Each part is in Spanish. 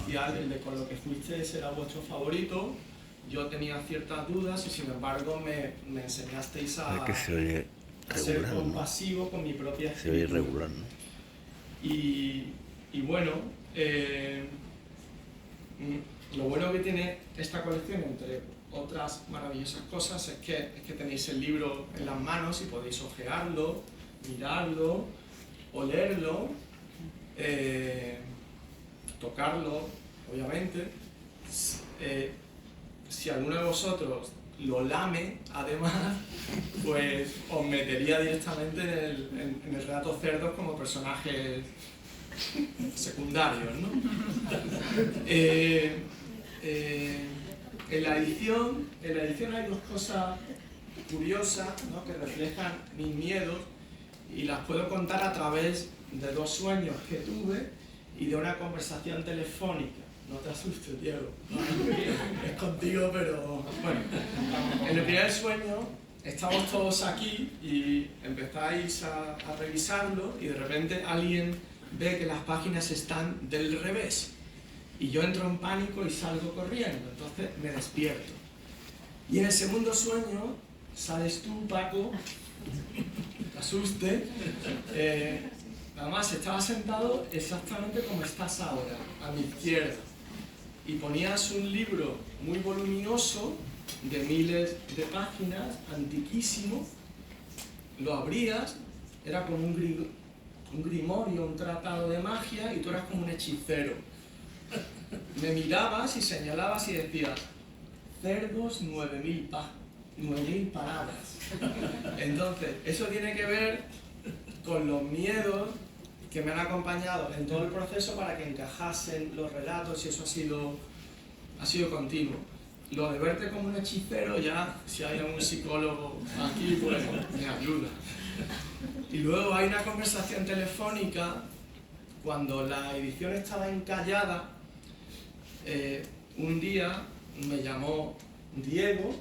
inicial, el de con lo que fuisteis era vuestro favorito. Yo tenía ciertas dudas y sin embargo me enseñasteis a, que se oye a ser regular, compasivo, ¿no? Con mi propia escritura. Se oye irregular, ¿no? Y bueno, lo bueno que tiene esta colección, entre otras maravillosas cosas, es que tenéis el libro en las manos y podéis ojearlo, mirarlo, olerlo, tocarlo, obviamente. Si alguno de vosotros lo lame, además, pues os metería directamente en el relato Cerdos como personajes secundarios, ¿no? En la edición hay dos cosas curiosas, ¿no? Que reflejan mis miedos y las puedo contar a través de dos sueños que tuve y de una conversación telefónica. No te asustes, Diego. Es contigo, pero bueno. En el primer sueño estamos todos aquí y empezáis a revisarlo y de repente alguien ve que las páginas están del revés. Y yo entro en pánico y salgo corriendo, entonces me despierto. Y en el segundo sueño sales tú, Paco, te asuste. Además, estaba sentado exactamente como estás ahora, a mi izquierda. Y ponías un libro muy voluminoso, de miles de páginas, antiquísimo. Lo abrías, era como un grimorio, un tratado de magia, y tú eras como un hechicero. Me mirabas y señalabas y decías, cerdos 9000 palabras. Entonces, eso tiene que ver con los miedos que me han acompañado en todo el proceso para que encajasen los relatos, y eso ha sido continuo. Lo de verte como un hechicero, ya, si hay algún psicólogo aquí, pues me ayuda. Y luego hay una conversación telefónica, cuando la edición estaba encallada, un día me llamó Diego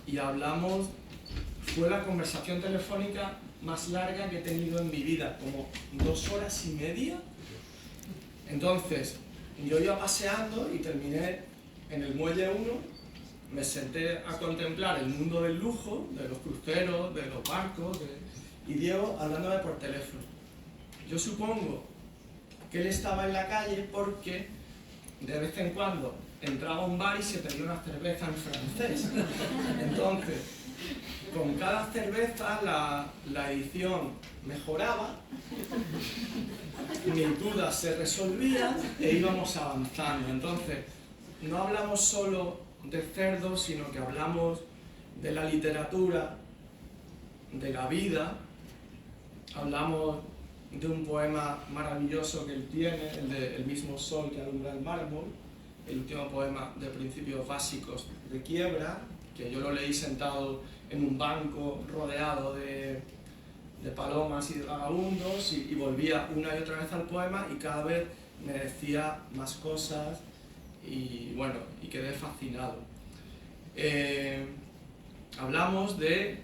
y hablamos, fue la conversación telefónica más larga que he tenido en mi vida, como 2 horas y media. Entonces, yo iba paseando y terminé en el muelle 1, me senté a contemplar el mundo del lujo, de los cruceros, de los barcos, y Diego hablándome por teléfono. Yo supongo que él estaba en la calle porque de vez en cuando entraba a un bar y se pedía una cerveza en francés. Entonces, con cada cerveza la edición mejoraba, mis dudas se resolvían e íbamos avanzando. Entonces, no hablamos solo de cerdos, sino que hablamos de la literatura, de la vida, hablamos de un poema maravilloso que él tiene, el de El mismo sol que alumbra el mármol, el último poema de Principios Básicos de Quiebra, que yo lo leí sentado en un banco rodeado de palomas y de vagabundos, y volvía una y otra vez al poema y cada vez me decía más cosas y bueno, y quedé fascinado. Hablamos de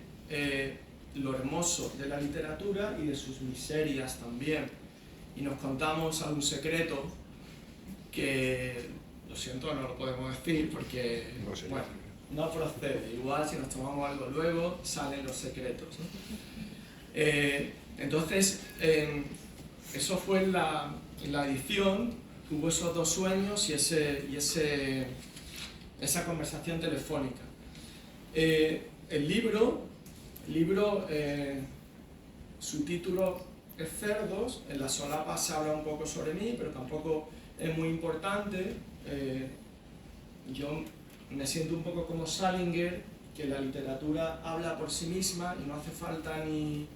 lo hermoso de la literatura y de sus miserias también, y nos contamos algún secreto que, lo siento, no lo podemos decir porque bueno, no procede. Igual si nos tomamos algo luego salen los secretos, ¿no? Entonces, eso fue en la edición, hubo esos 2 sueños y esa conversación telefónica. El libro, su título es Cerdos, en la solapa se habla un poco sobre mí, pero tampoco es muy importante. Yo me siento un poco como Salinger, que la literatura habla por sí misma y no hace falta ni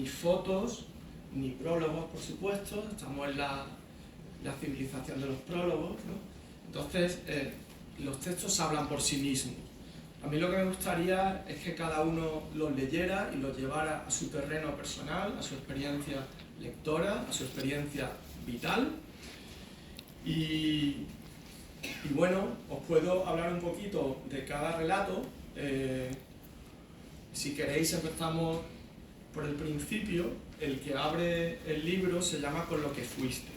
fotos, ni prólogos, por supuesto. Estamos en la civilización de los prólogos, ¿no? Entonces, los textos hablan por sí mismos. A mí lo que me gustaría es que cada uno los leyera y los llevara a su terreno personal, a su experiencia lectora, a su experiencia vital. Y bueno, os puedo hablar un poquito de cada relato. Si queréis, empezamos por el principio. El que abre el libro se llama Con lo que fuiste.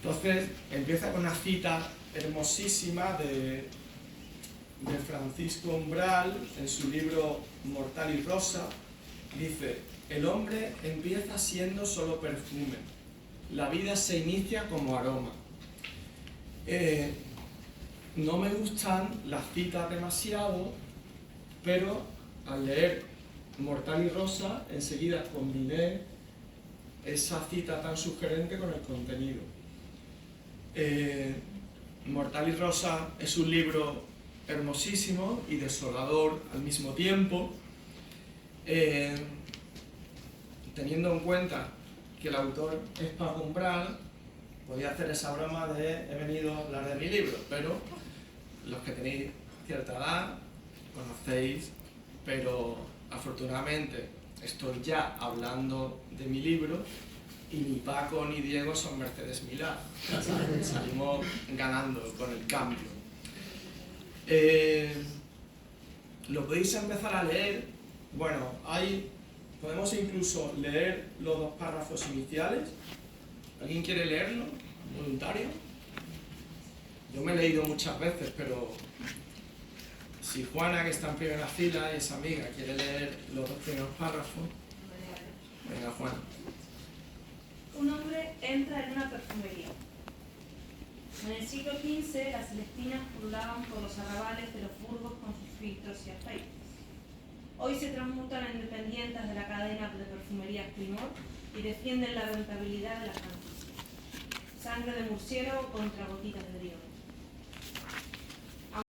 Entonces empieza con una cita hermosísima de Francisco Umbral en su libro Mortal y Rosa. Dice: el hombre empieza siendo solo perfume, la vida se inicia como aroma. No me gustan las citas demasiado, pero al leer Mortal y Rosa enseguida combiné esa cita tan sugerente con el contenido. Mortal y Rosa es un libro hermosísimo y desolador al mismo tiempo, teniendo en cuenta que el autor es Paco Umbral. Podía hacer esa broma de he venido a hablar de mi libro, pero los que tenéis cierta edad conocéis, pero afortunadamente estoy ya hablando de mi libro y ni Paco ni Diego son Mercedes Milá. Salimos ganando con el cambio. Lo podéis empezar a leer. Bueno, podemos incluso leer los 2 párrafos iniciales. ¿Alguien quiere leerlo? ¿Voluntario? Yo me he leído muchas veces, pero si Juana, que está en primera fila y es amiga, quiere leer los 2 primeros párrafos. Venga, Juana. Un hombre entra en una perfumería. En el siglo XV, las celestinas pululaban por los arrabales de los burgos con sus filtros y aceites. Hoy se transmutan en dependientes de la cadena de perfumerías Primor y defienden la rentabilidad de la franquicia. Sangre de murciélago contra gotitas de Dios.